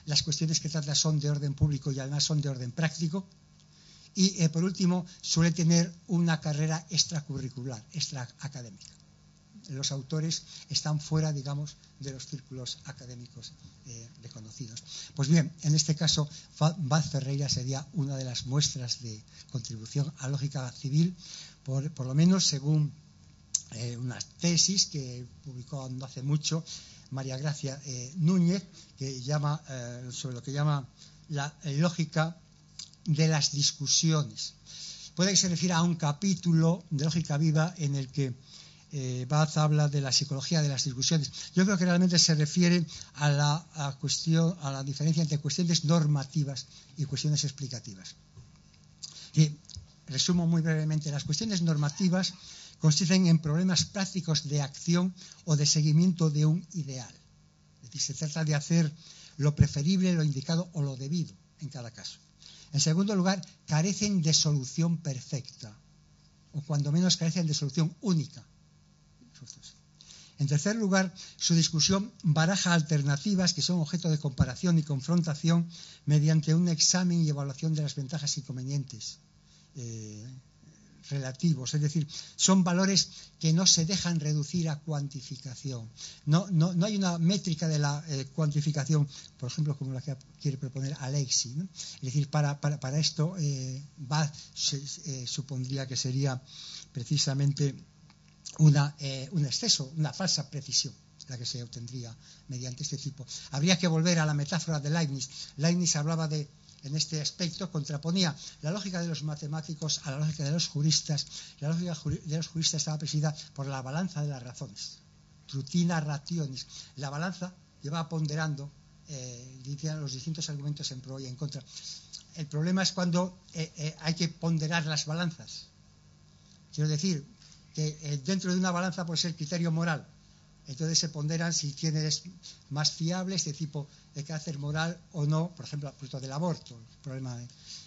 las cuestiones que trata son de orden público y además son de orden práctico. Y por último, suele tener una carrera extracurricular, extraacadémica. Los autores están fuera, digamos, de los círculos académicos reconocidos. Pues bien, en este caso, Vaz Ferreira sería una de las muestras de contribución a lógica civil, por lo menos según una tesis que publicó no hace mucho María Gracia Núñez, que llama sobre lo que llama la lógica de las discusiones. Puede que se refiera a un capítulo de Lógica Viva en el que Vaz habla de la psicología de las discusiones. Yo creo que realmente se refiere a la diferencia entre cuestiones normativas y cuestiones explicativas. Y resumo muy brevemente: las cuestiones normativas consisten en problemas prácticos de acción o de seguimiento de un ideal. Es decir, se trata de hacer lo preferible, lo indicado o lo debido en cada caso. En segundo lugar, carecen de solución perfecta, o cuando menos carecen de solución única. En tercer lugar, su discusión baraja alternativas que son objeto de comparación y confrontación mediante un examen y evaluación de las ventajas e inconvenientes relativos, es decir, son valores que no se dejan reducir a cuantificación. No hay una métrica de la cuantificación, por ejemplo, como la que quiere proponer Alexi, ¿no? Es decir, para esto supondría que sería precisamente un exceso, una falsa precisión la que se obtendría mediante este tipo. Habría que volver a la metáfora de Leibniz. Leibniz hablaba en este aspecto, contraponía la lógica de los matemáticos a la lógica de los juristas. La lógica de los juristas estaba presidida por la balanza de las razones, trutina rationis. La balanza lleva ponderando los distintos argumentos en pro y en contra. El problema es cuando hay que ponderar las balanzas. Quiero decir que dentro de una balanza puede ser criterio moral. Entonces se ponderan si es más fiable este tipo de carácter moral o no, por ejemplo, respecto del aborto.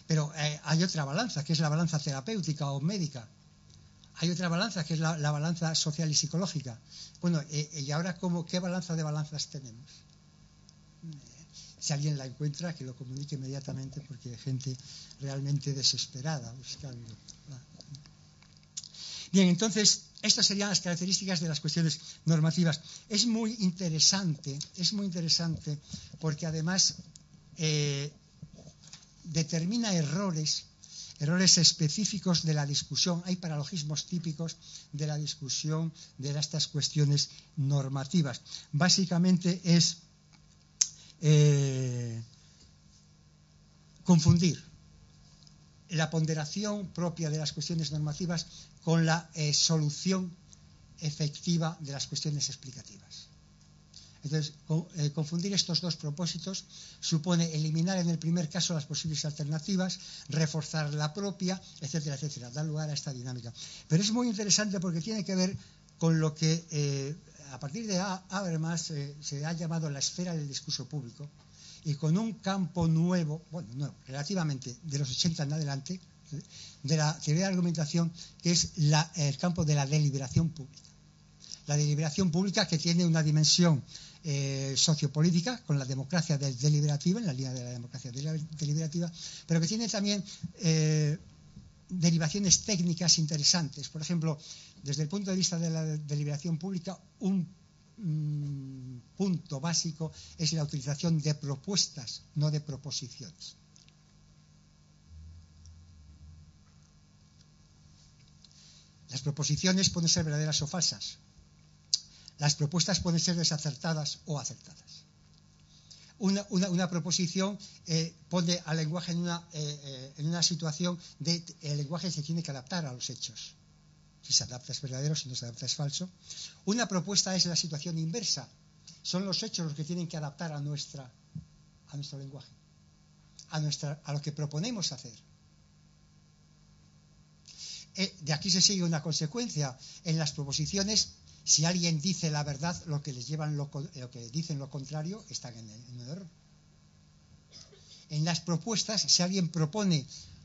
Pero hay otra balanza, que es la balanza terapéutica o médica. Hay otra balanza, que es la balanza social y psicológica. Bueno, ¿y ahora qué balanza de balanzas tenemos? Si alguien la encuentra, que lo comunique inmediatamente, porque hay gente realmente desesperada buscando. Bien, entonces, estas serían las características de las cuestiones normativas. Es muy interesante porque además determina errores específicos de la discusión. Hay paralogismos típicos de la discusión de estas cuestiones normativas. Básicamente es confundir la ponderación propia de las cuestiones normativas con la solución efectiva de las cuestiones explicativas. Entonces, confundir estos dos propósitos supone eliminar en el primer caso las posibles alternativas, reforzar la propia, etcétera, etcétera, dar lugar a esta dinámica. Pero es muy interesante porque tiene que ver con lo que a partir de Habermas se ha llamado la esfera del discurso público, y con un campo nuevo, relativamente de los 80 en adelante, de la teoría de argumentación, que es el campo de la deliberación pública. La deliberación pública, que tiene una dimensión sociopolítica, con la democracia deliberativa, en la línea de la democracia deliberativa, pero que tiene también derivaciones técnicas interesantes. Por ejemplo, desde el punto de vista de la deliberación pública, un punto básico es la utilización de propuestas, no de proposiciones. Las proposiciones pueden ser verdaderas o falsas. Las propuestas pueden ser desacertadas o acertadas. Una proposición pone al lenguaje en una situación de el lenguaje se tiene que adaptar a los hechos. Si se adapta es verdadero, si no se adapta es falso. Una propuesta es la situación inversa. Son los hechos los que tienen que adaptar a nuestro lenguaje, a lo que proponemos hacer. De aquí se sigue una consecuencia. En las proposiciones, si alguien dice la verdad, lo que dicen lo contrario, están en un error. En las propuestas, si alguien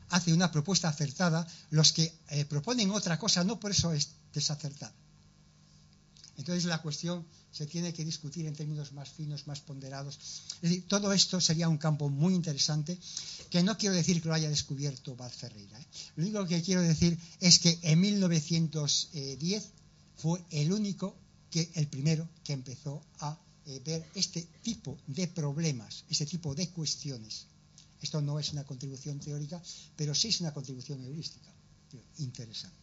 hace una propuesta acertada, los que proponen otra cosa no por eso es desacertada. Entonces la cuestión se tiene que discutir en términos más finos, más ponderados. Es decir, todo esto sería un campo muy interesante, que no quiero decir que lo haya descubierto Baz Ferreira. Lo único que quiero decir es que en 1910 fue el primero que empezó a ver este tipo de problemas, este tipo de cuestiones. Esto no es una contribución teórica, pero sí es una contribución heurística. Interesante.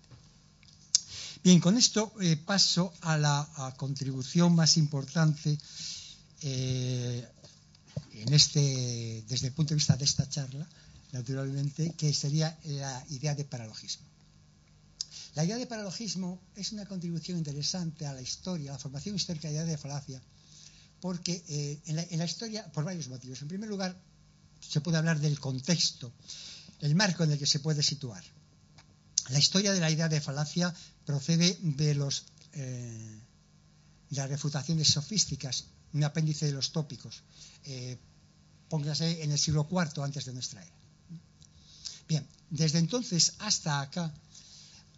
Bien, con esto paso a la contribución más importante desde el punto de vista de esta charla, naturalmente, que sería la idea de paralogismo. La idea de paralogismo es una contribución interesante a la historia, a la formación histórica de la idea de falacia, porque en la historia, por varios motivos. En primer lugar, se puede hablar del contexto, el marco en el que se puede situar. La historia de la idea de falacia procede de las refutaciones sofísticas, un apéndice de los tópicos. Póngase en el siglo IV antes de nuestra era. Bien, desde entonces hasta acá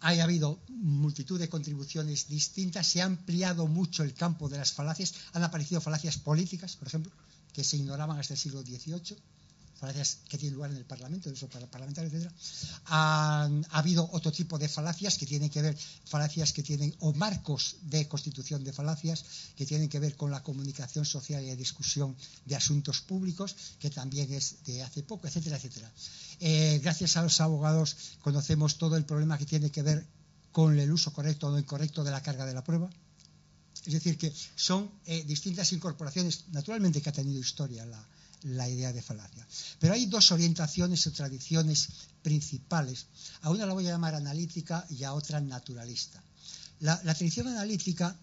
ha habido multitud de contribuciones distintas, se ha ampliado mucho el campo de las falacias, han aparecido falacias políticas, por ejemplo, que se ignoraban hasta el siglo XVIII, falacias que tienen lugar en el Parlamento, eso para parlamentarios, etc. Ha habido otro tipo de falacias que tienen que ver, o marcos de constitución de falacias, que tienen que ver con la comunicación social y la discusión de asuntos públicos, que también es de hace poco, etcétera, etcétera. Gracias a los abogados conocemos todo el problema que tiene que ver con el uso correcto o no incorrecto de la carga de la prueba. Es decir, que son distintas incorporaciones, naturalmente que ha tenido historia la idea de falacia. Pero hay dos orientaciones o tradiciones principales. A una la voy a llamar analítica y a otra naturalista. La tradición analítica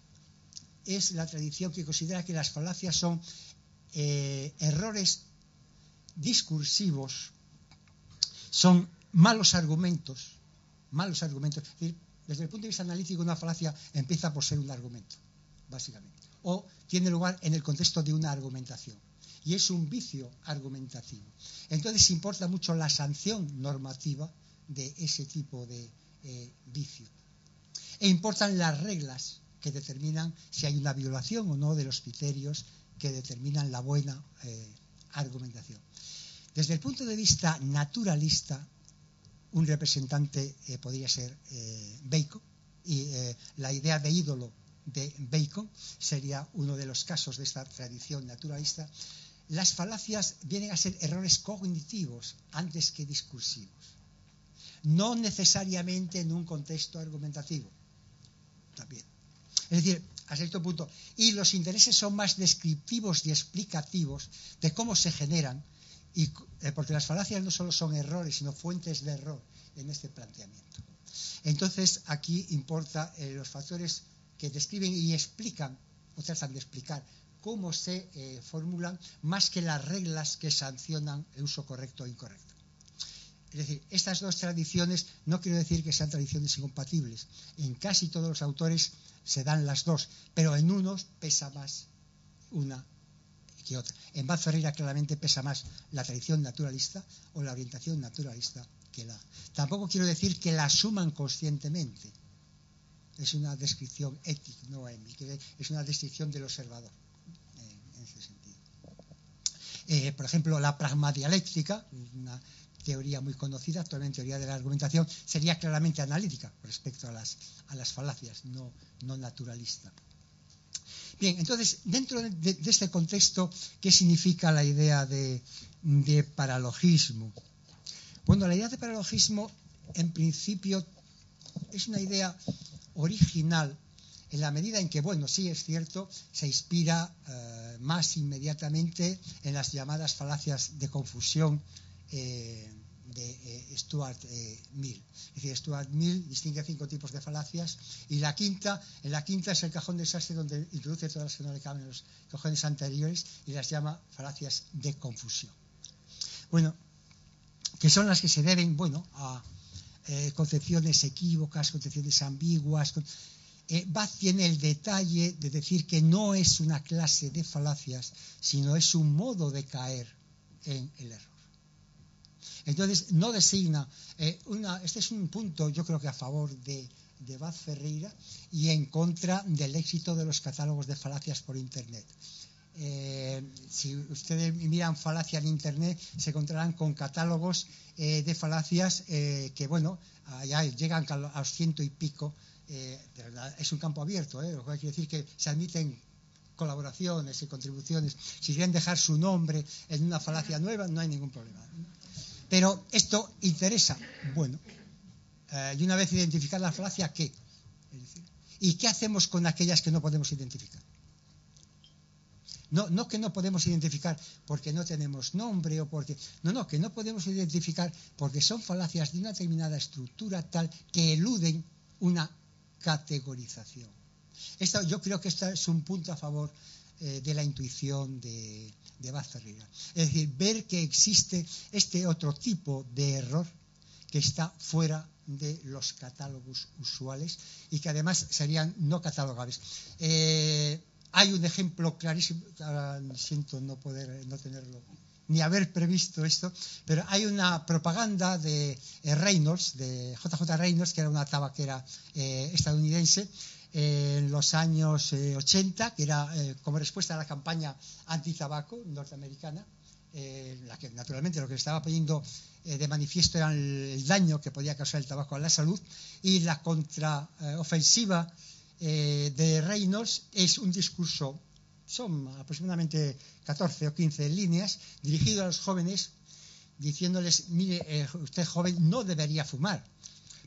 es la tradición que considera que las falacias son errores discursivos, son malos argumentos. Es decir, desde el punto de vista analítico, una falacia empieza por ser un argumento, básicamente, o tiene lugar en el contexto de una argumentación. Y es un vicio argumentativo. Entonces importa mucho la sanción normativa de ese tipo de vicio. E importan las reglas que determinan si hay una violación o no de los criterios que determinan la buena argumentación. Desde el punto de vista naturalista, un representante podría ser Bacon, y la idea de ídolo de Bacon sería uno de los casos de esta tradición naturalista. Las falacias vienen a ser errores cognitivos antes que discursivos, no necesariamente en un contexto argumentativo, también. Es decir, a cierto punto, y los intereses son más descriptivos y explicativos de cómo se generan, porque las falacias no solo son errores, sino fuentes de error en este planteamiento. Entonces, aquí importa los factores que describen y explican, o tratan de explicar, cómo se formulan, más que las reglas que sancionan el uso correcto o incorrecto. Es decir, estas dos tradiciones no quiero decir que sean tradiciones incompatibles. En casi todos los autores se dan las dos, pero en unos pesa más una que otra. En Baz Ferreira claramente pesa más la tradición naturalista o la orientación naturalista que la. Tampoco quiero decir que la asuman conscientemente. Es una descripción ética, no es una descripción del observador. En ese sentido. Por ejemplo, la pragmadialéctica, una teoría muy conocida, actualmente teoría de la argumentación, sería claramente analítica respecto a las falacias, no naturalista. Bien, entonces, dentro de este contexto, ¿qué significa la idea de paralogismo? Bueno, la idea de paralogismo, en principio, es una idea original en la medida en que, bueno, sí es cierto, se inspira más inmediatamente en las llamadas falacias de confusión de Stuart Mill. Es decir, Stuart Mill distingue 5 tipos de falacias y en la quinta es el cajón desastre, donde introduce todas las que no le caben en los cajones anteriores y las llama falacias de confusión. Bueno, que son las que se deben, a concepciones equívocas, concepciones ambiguas. Baz tiene el detalle de decir que no es una clase de falacias, sino es un modo de caer en el error. Entonces, no designa este es un punto, yo creo que a favor de de Baz Ferreira y en contra del éxito de los catálogos de falacias por Internet. Si ustedes miran falacia en Internet, se encontrarán con catálogos de falacias que, bueno, ya llegan a los 100 y pico. De verdad, es un campo abierto, lo cual quiere decir que se admiten colaboraciones y contribuciones. Si quieren dejar su nombre en una falacia nueva, no hay ningún problema. Pero esto interesa, bueno, y una vez identificada la falacia, ¿qué? Es decir, ¿y qué hacemos con aquellas que no podemos identificar? No que no podemos identificar porque no tenemos nombre o porque... No, que no podemos identificar porque son falacias de una determinada estructura tal que eluden una categorización. Yo creo que este es un punto a favor de la intuición de Baz Ferreira. Es decir, ver que existe este otro tipo de error que está fuera de los catálogos usuales y que además serían no catalogables. Hay un ejemplo clarísimo, ahora siento no tenerlo, ni haber previsto esto, pero hay una propaganda de Reynolds, de JJ Reynolds, que era una tabaquera estadounidense, en los años 80, que era como respuesta a la campaña anti-tabaco norteamericana, la que naturalmente lo que estaba poniendo de manifiesto era el daño que podía causar el tabaco a la salud, y la contraofensiva de Reynolds es un discurso, son aproximadamente 14 o 15 líneas, dirigido a los jóvenes, diciéndoles, mire, usted joven no debería fumar.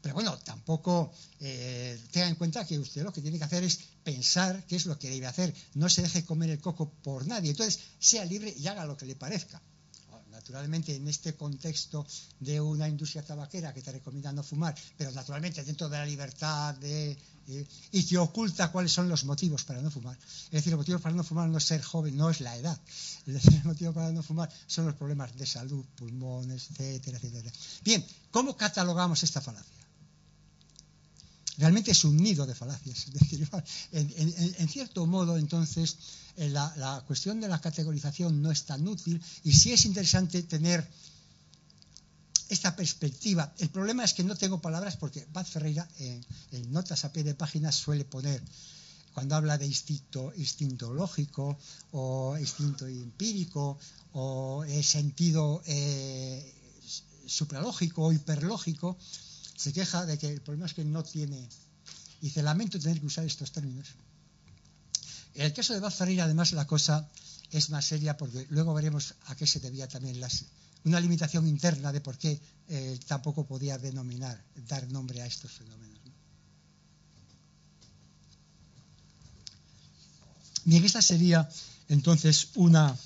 Pero bueno, tampoco tenga en cuenta que usted lo que tiene que hacer es pensar qué es lo que debe hacer. No se deje comer el coco por nadie. Entonces, sea libre y haga lo que le parezca. Naturalmente, en este contexto de una industria tabaquera que te recomienda no fumar, pero naturalmente dentro de la libertad y que oculta cuáles son los motivos para no fumar. Es decir, los motivos para no fumar no es ser joven, no es la edad. Es decir, el motivo para no fumar son los problemas de salud, pulmones, etcétera, etcétera. Bien, ¿cómo catalogamos esta falacia? Realmente es un nido de falacias. Es decir, en cierto modo, entonces, la cuestión de la categorización no es tan útil y sí es interesante tener esta perspectiva. El problema es que no tengo palabras porque Baz Ferreira en notas a pie de página suele poner, cuando habla de instinto lógico o instinto empírico o sentido supralógico o hiperlógico, se queja de que el problema es que no tiene, y dice, lamento tener que usar estos términos. En el caso de Baz Ferreira, además, la cosa es más seria porque luego veremos a qué se debía también una limitación interna de por qué tampoco podía dar nombre a estos fenómenos. Bien, esta sería entonces uno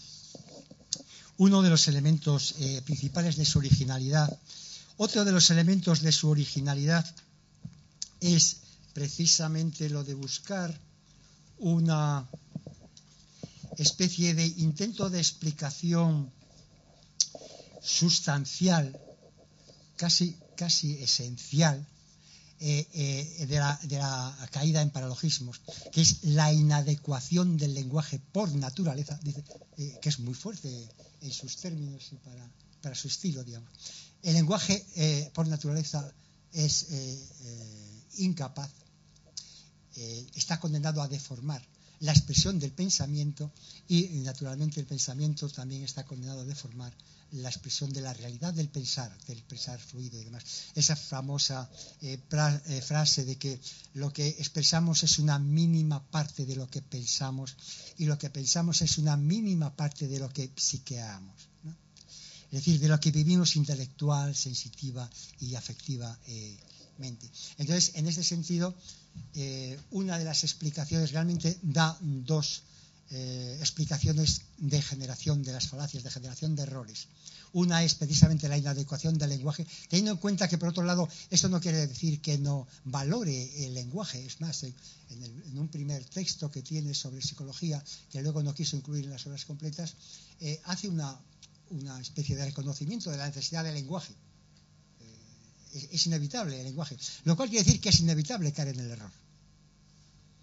de los elementos principales de su originalidad. Otro de los elementos de su originalidad es precisamente lo de buscar una especie de intento de explicación sustancial, casi esencial, de la caída en paralogismos, que es la inadecuación del lenguaje por naturaleza, que es muy fuerte en sus términos y para su estilo, digamos. El lenguaje por naturaleza es incapaz, está condenado a deformar la expresión del pensamiento y naturalmente el pensamiento también está condenado a deformar la expresión de la realidad del pensar fluido y demás. Esa famosa frase de que lo que expresamos es una mínima parte de lo que pensamos y lo que pensamos es una mínima parte de lo que psiqueamos, ¿no? Es decir, de lo que vivimos intelectual, sensitiva y afectivamente. Entonces, en ese sentido, una de las explicaciones realmente da dos explicaciones de generación de las falacias, de generación de errores. Una es precisamente la inadecuación del lenguaje, teniendo en cuenta que, por otro lado, esto no quiere decir que no valore el lenguaje. Es más, en un primer texto que tiene sobre psicología, que luego no quiso incluir en las obras completas, hace una especie de reconocimiento de la necesidad del lenguaje. Es inevitable el lenguaje, lo cual quiere decir que es inevitable caer en el error.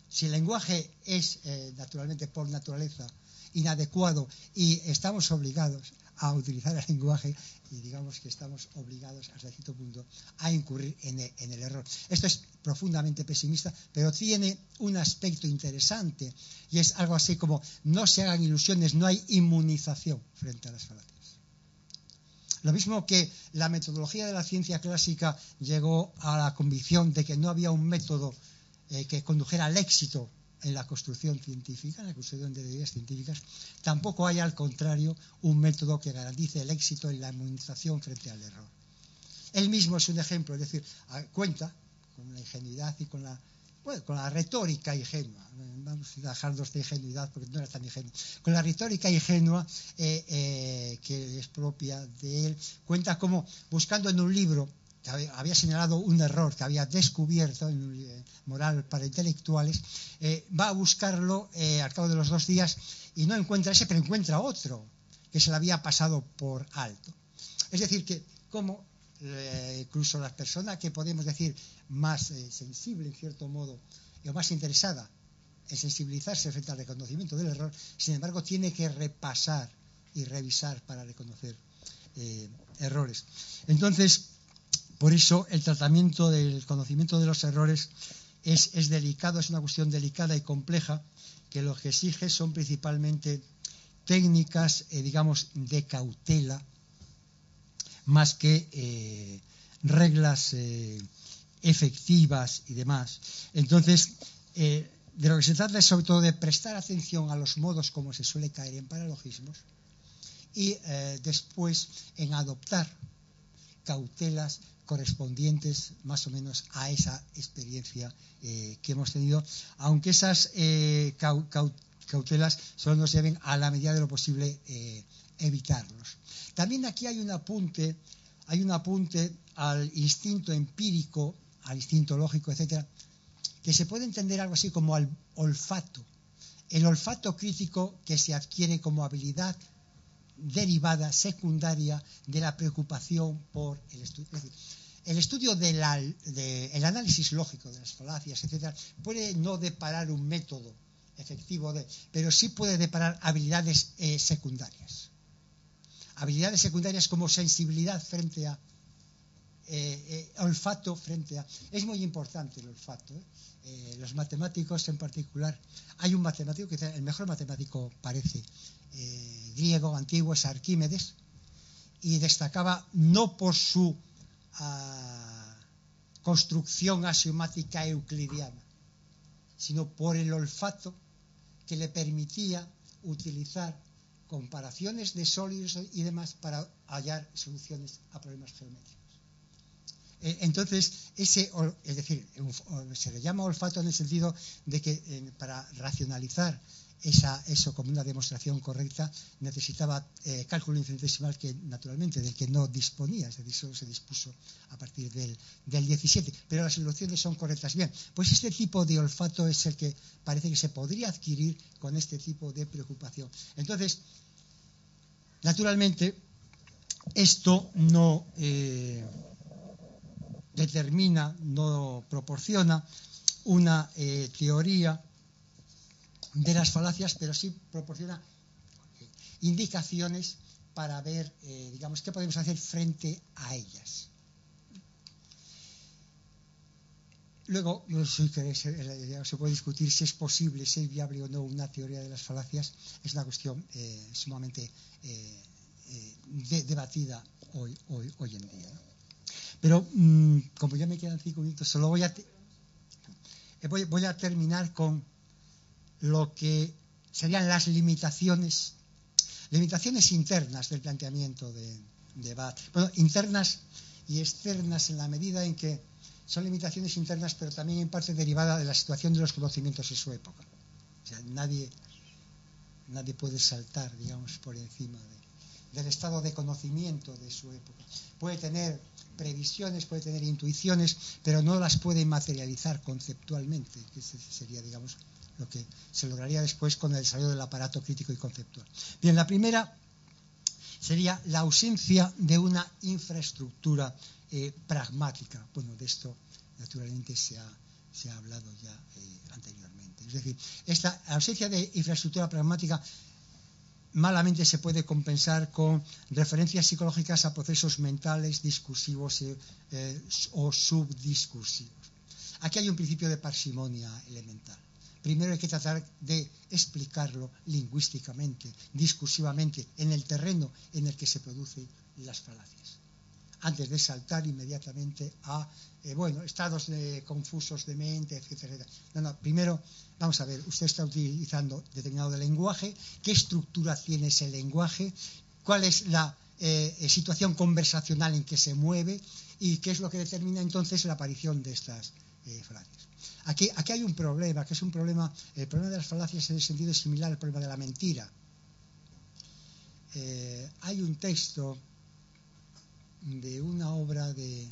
Si el lenguaje es naturalmente por naturaleza inadecuado y estamos obligados a utilizar el lenguaje y digamos que estamos obligados hasta cierto punto a incurrir en el error. Esto es profundamente pesimista, pero tiene un aspecto interesante y es algo así como: no se hagan ilusiones, no hay inmunización frente a las falacias. Lo mismo que la metodología de la ciencia clásica llegó a la convicción de que no había un método que condujera al éxito en la construcción científica, en la construcción de teorías científicas, tampoco hay, al contrario, un método que garantice el éxito en la inmunización frente al error. Él mismo es un ejemplo, es decir, cuenta con la ingenuidad y con la retórica ingenua. Vamos a dejarnos de ingenuidad porque no era tan ingenuo. Con la retórica ingenua que es propia de él, cuenta cómo, buscando en un libro que había señalado un error que había descubierto en Moral para Intelectuales, va a buscarlo al cabo de los 2 días y no encuentra ese, pero encuentra otro que se le había pasado por alto. Es decir, que como incluso las personas que podemos decir más sensible en cierto modo o más interesada en sensibilizarse frente al reconocimiento del error, sin embargo tiene que repasar y revisar para reconocer errores. Entonces, por eso el tratamiento del conocimiento de los errores es delicado, es una cuestión delicada y compleja, que lo que exige son principalmente técnicas, digamos, de cautela, más que reglas efectivas y demás. Entonces, de lo que se trata es sobre todo de prestar atención a los modos como se suele caer en paralogismos y después en adoptar cautelas correspondientes más o menos a esa experiencia que hemos tenido, aunque esas cautelas solo nos deben, a la medida de lo posible, evitarlos. También aquí hay un apunte al instinto empírico, al instinto lógico, etcétera, que se puede entender algo así como al olfato. El olfato crítico que se adquiere como habilidad derivada, secundaria, de la preocupación por el estudio. Es decir, el estudio el análisis lógico de las falacias, etcétera, puede no deparar un método efectivo, pero sí puede deparar habilidades secundarias. Habilidades secundarias como sensibilidad frente a olfato frente a... Es muy importante el olfato. Los matemáticos en particular, hay un matemático que el mejor matemático parece griego antiguo, es Arquímedes, y destacaba no por su construcción axiomática euclidiana, sino por el olfato que le permitía utilizar comparaciones de sólidos y demás para hallar soluciones a problemas geométricos. Entonces, es decir, se le llama olfato en el sentido de que para racionalizar eso como una demostración correcta necesitaba cálculo infinitesimal que naturalmente del que no disponía, es decir, solo se dispuso a partir del 17, pero las soluciones son correctas. Bien, pues este tipo de olfato es el que parece que se podría adquirir con este tipo de preocupación. Entonces, naturalmente, esto no determina, no proporciona una teoría de las falacias, pero sí proporciona indicaciones para ver, digamos, qué podemos hacer frente a ellas. Luego, se puede discutir si es posible, si es viable o no una teoría de las falacias. Es una cuestión sumamente debatida hoy en día, ¿no? Pero, como ya me quedan 5 minutos, solo voy a terminar con lo que serían las limitaciones internas del planteamiento de Barth. Bueno, internas y externas en la medida en que son limitaciones internas, pero también en parte derivada de la situación de los conocimientos en su época. O sea, nadie puede saltar, digamos, por encima del estado de conocimiento de su época. Puede tener previsiones, puede tener intuiciones, pero no las puede materializar conceptualmente, que sería, digamos, lo que se lograría después con el desarrollo del aparato crítico y conceptual. Bien, la primera sería la ausencia de una infraestructura pragmática. Bueno, de esto naturalmente se ha hablado ya anteriormente. Es decir, esta ausencia de infraestructura pragmática malamente se puede compensar con referencias psicológicas a procesos mentales discursivos o subdiscursivos. Aquí hay un principio de parsimonia elemental. Primero hay que tratar de explicarlo lingüísticamente, discursivamente, en el terreno en el que se producen las falacias, antes de saltar inmediatamente a estados confusos de mente, etcétera. No, primero vamos a ver, usted está utilizando determinado lenguaje, qué estructura tiene ese lenguaje, cuál es la situación conversacional en que se mueve y qué es lo que determina entonces la aparición de estas falacias. Aquí hay un problema, que es un problema, el problema de las falacias en el sentido es similar al problema de la mentira. Hay un texto de una obra de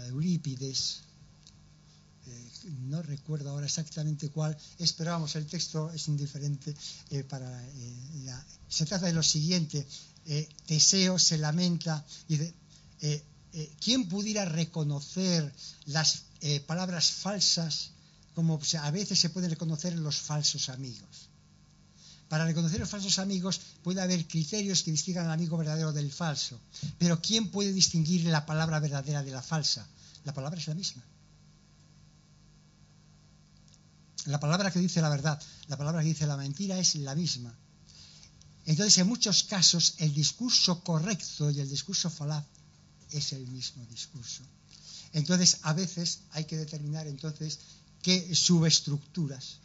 Eurípides, no recuerdo ahora exactamente cuál es, pero vamos, el texto es indiferente. Se trata de lo siguiente: Teseo se lamenta, dice, ¿quién pudiera reconocer las palabras falsas como a veces se pueden reconocer los falsos amigos? Para reconocer los falsos amigos puede haber criterios que distingan al amigo verdadero del falso. Pero ¿quién puede distinguir la palabra verdadera de la falsa? La palabra es la misma. La palabra que dice la verdad, la palabra que dice la mentira es la misma. Entonces, en muchos casos, el discurso correcto y el discurso falaz es el mismo discurso. Entonces, a veces hay que determinar entonces qué subestructuras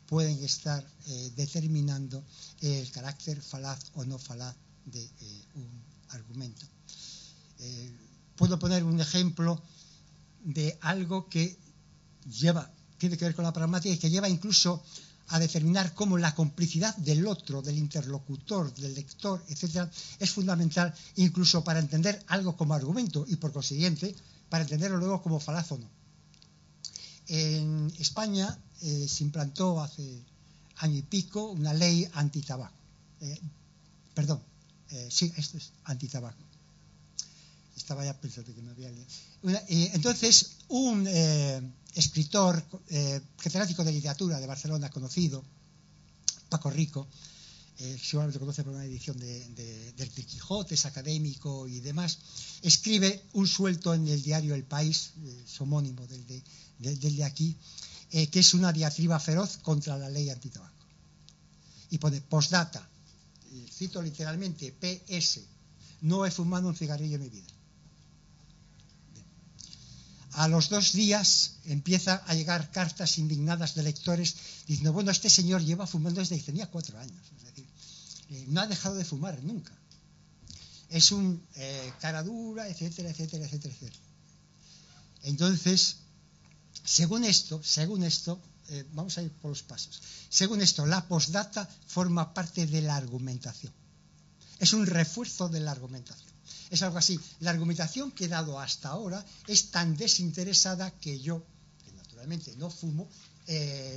pueden estar determinando el carácter falaz o no falaz de un argumento. Puedo poner un ejemplo de algo que tiene que ver con la pragmática y que lleva incluso a determinar cómo la complicidad del otro, del interlocutor, del lector, etcétera, es fundamental incluso para entender algo como argumento y por consiguiente para entenderlo luego como falaz o no. En España se implantó hace año y pico una ley antitabaco. Sí, esto es antitabaco. Estaba ya pensando que me había leído. Entonces, un escritor catedrático de literatura de Barcelona conocido, Paco Rico, seguramente conoce por una edición del Quijote, es académico y demás, escribe un suelto en el diario El País, es homónimo del de aquí, que es una diatriba feroz contra la ley antitabaco. Y pone postdata, cito literalmente, PS, no he fumado un cigarrillo en mi vida. A los 2 días empieza a llegar cartas indignadas de lectores diciendo, bueno, este señor lleva fumando desde que tenía 4 años, es decir, no ha dejado de fumar nunca. Es un cara dura, etcétera, etcétera, etcétera, etcétera. Entonces, según esto, vamos a ir por los pasos. Según esto, la postdata forma parte de la argumentación. Es un refuerzo de la argumentación. Es algo así. La argumentación que he dado hasta ahora es tan desinteresada que yo, que naturalmente no fumo,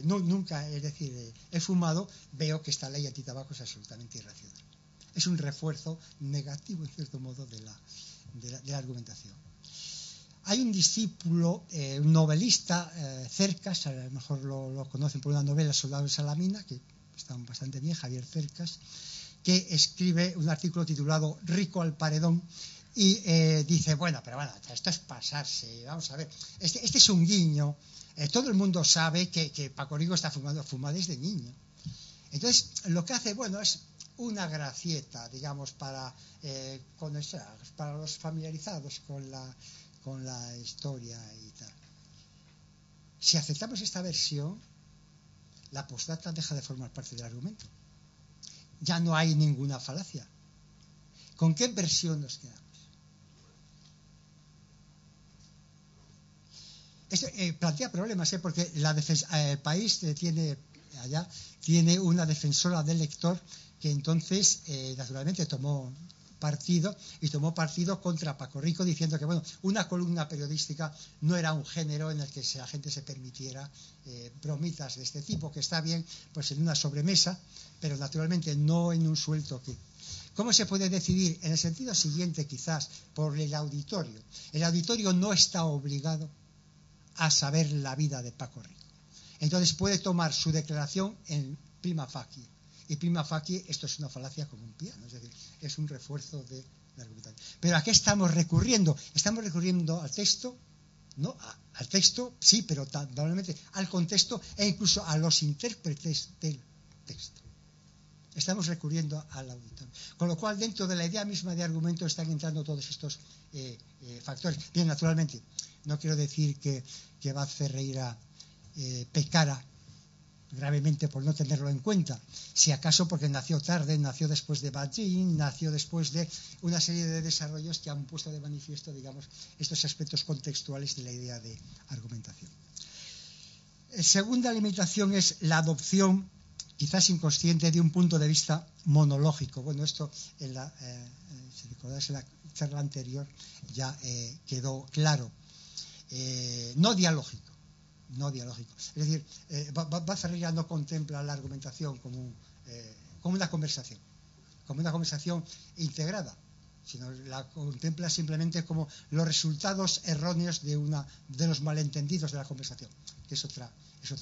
nunca, es decir, he fumado, veo que esta ley antitabaco es absolutamente irracional. Es un refuerzo negativo, en cierto modo, de la argumentación. Hay un discípulo, un novelista, Cercas, a lo mejor lo conocen por una novela, Soldado de Salamina, que está bastante bien, Javier Cercas, que escribe un artículo titulado Rico al paredón y dice, bueno, esto es pasarse, vamos a ver, este es un guiño, todo el mundo sabe que Paco Rico fuma desde niño. Entonces, lo que hace, es una gracieta, digamos, para los familiarizados con la historia y tal. Si aceptamos esta versión, la postdata deja de formar parte del argumento. Ya no hay ninguna falacia. ¿Con qué versión nos quedamos? Esto plantea problemas, porque el país tiene una defensora del lector que entonces naturalmente tomó partido contra Paco Rico, diciendo que una columna periodística no era un género en el que la gente se permitiera bromitas de este tipo, que está bien pues en una sobremesa, pero naturalmente no en un suelto que... ¿Cómo se puede decidir? En el sentido siguiente, quizás, por el auditorio. El auditorio no está obligado a saber la vida de Paco Rico. Entonces puede tomar su declaración en prima facie y prima facie esto es una falacia como un piano, es decir, es un refuerzo de la argumentación. Pero ¿a qué estamos recurriendo? Estamos recurriendo al texto, ¿no? Al texto, sí, pero probablemente al contexto e incluso a los intérpretes del texto. Estamos recurriendo al auditor. Con lo cual, dentro de la idea misma de argumento están entrando todos estos factores. Bien, naturalmente, no quiero decir que Vaz Ferreira pecara gravemente por no tenerlo en cuenta, si acaso porque nació tarde, nació después de Bajin, nació después de una serie de desarrollos que han puesto de manifiesto, digamos, estos aspectos contextuales de la idea de argumentación. Segunda limitación es la adopción, quizás inconsciente, de un punto de vista monológico. Bueno, esto en la charla anterior ya quedó claro. No dialógico. Es decir, Vaz Ferreira no contempla la argumentación como una conversación integrada, sino la contempla simplemente como los resultados erróneos de los malentendidos de la conversación, que es otra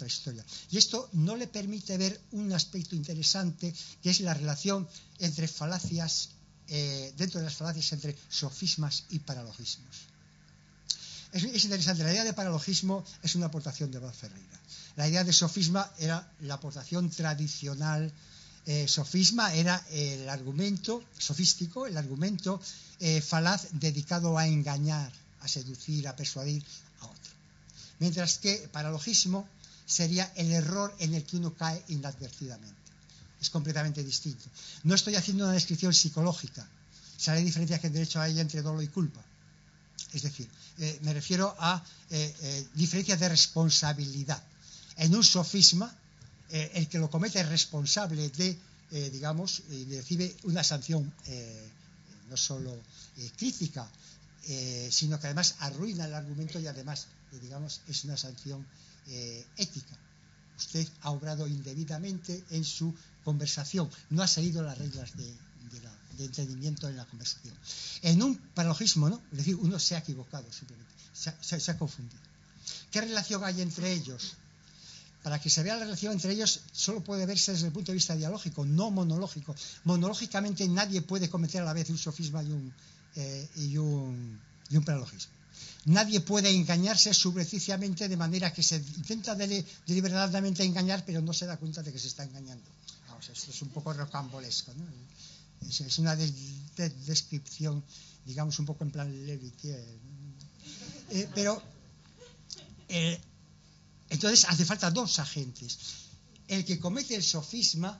historia. Y esto no le permite ver un aspecto interesante, que es la relación entre falacias, dentro de las falacias entre sofismas y paralogismos. Es interesante, la idea de paralogismo es una aportación de Vaz Ferreira. La idea de sofisma era la aportación tradicional. Sofisma era el argumento sofístico, el argumento falaz dedicado a engañar, a seducir, a persuadir a otro. Mientras que paralogismo sería el error en el que uno cae inadvertidamente. Es completamente distinto. No estoy haciendo una descripción psicológica. ¿Sabe la diferencia que en derecho hay entre dolo y culpa? Es decir, me refiero a diferencias de responsabilidad. En un sofisma, el que lo comete es responsable de, digamos, y recibe una sanción no solo crítica, sino que además arruina el argumento y además, digamos, es una sanción ética. Usted ha obrado indebidamente en su conversación, no ha seguido las reglas de entendimiento en la conversación. En un paralogismo, ¿no? Es decir, uno se ha equivocado simplemente, se ha confundido. ¿Qué relación hay entre ellos? Para que se vea la relación entre ellos solo puede verse desde el punto de vista dialógico, no monológico. Monológicamente nadie puede cometer a la vez un sofisma y un paralogismo. Nadie puede engañarse subrepticiamente de manera que se intenta deliberadamente engañar, pero no se da cuenta de que se está engañando. Vamos, esto es un poco rocambolesco, ¿no? Es una descripción, digamos, un poco en plan Levitier. Pero entonces hace falta dos agentes: el que comete el sofisma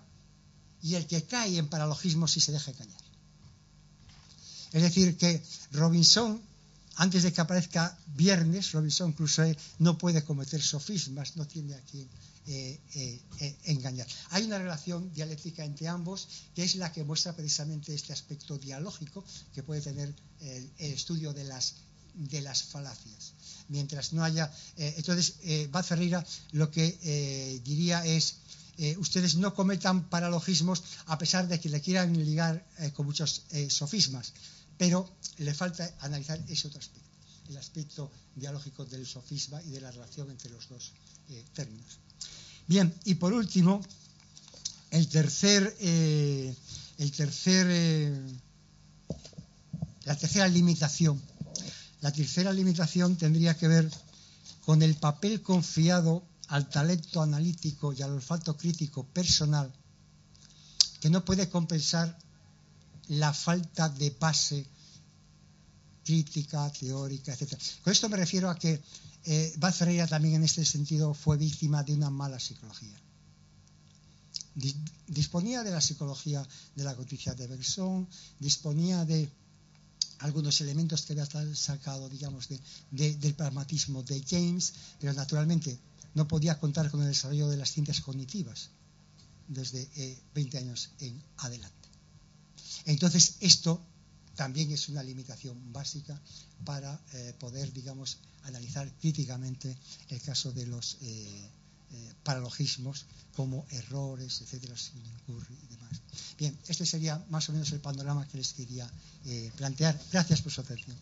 y el que cae en paralogismo si se deja engañar. Es decir, que Robinson, antes de que aparezca Viernes, Robinson Crusoe no puede cometer sofismas, no tiene a quien engañar. Hay una relación dialéctica entre ambos, que es la que muestra precisamente este aspecto dialógico que puede tener el estudio de las falacias. Mientras no haya... entonces, Vaz Ferreira lo que diría es: ustedes no cometan paralogismos a pesar de que le quieran ligar con muchos sofismas, pero le falta analizar ese otro aspecto, el aspecto dialógico del sofisma y de la relación entre los dos términos. Bien, y por último, la tercera limitación. La tercera limitación tendría que ver con el papel confiado al talento analítico y al olfato crítico personal, que no puede compensar la falta de base crítica, teórica, etc. Con esto me refiero a que Vaz Ferreira también en este sentido fue víctima de una mala psicología. Disponía de la psicología de la codicia de Bergson, disponía de algunos elementos que había sacado, digamos, del pragmatismo de James, pero naturalmente no podía contar con el desarrollo de las ciencias cognitivas desde 20 años en adelante. Entonces, esto también es una limitación básica para poder, digamos, analizar críticamente el caso de los paralogismos como errores, etcétera, sin incurrir y demás. Bien, este sería más o menos el panorama que les quería plantear. Gracias por su atención.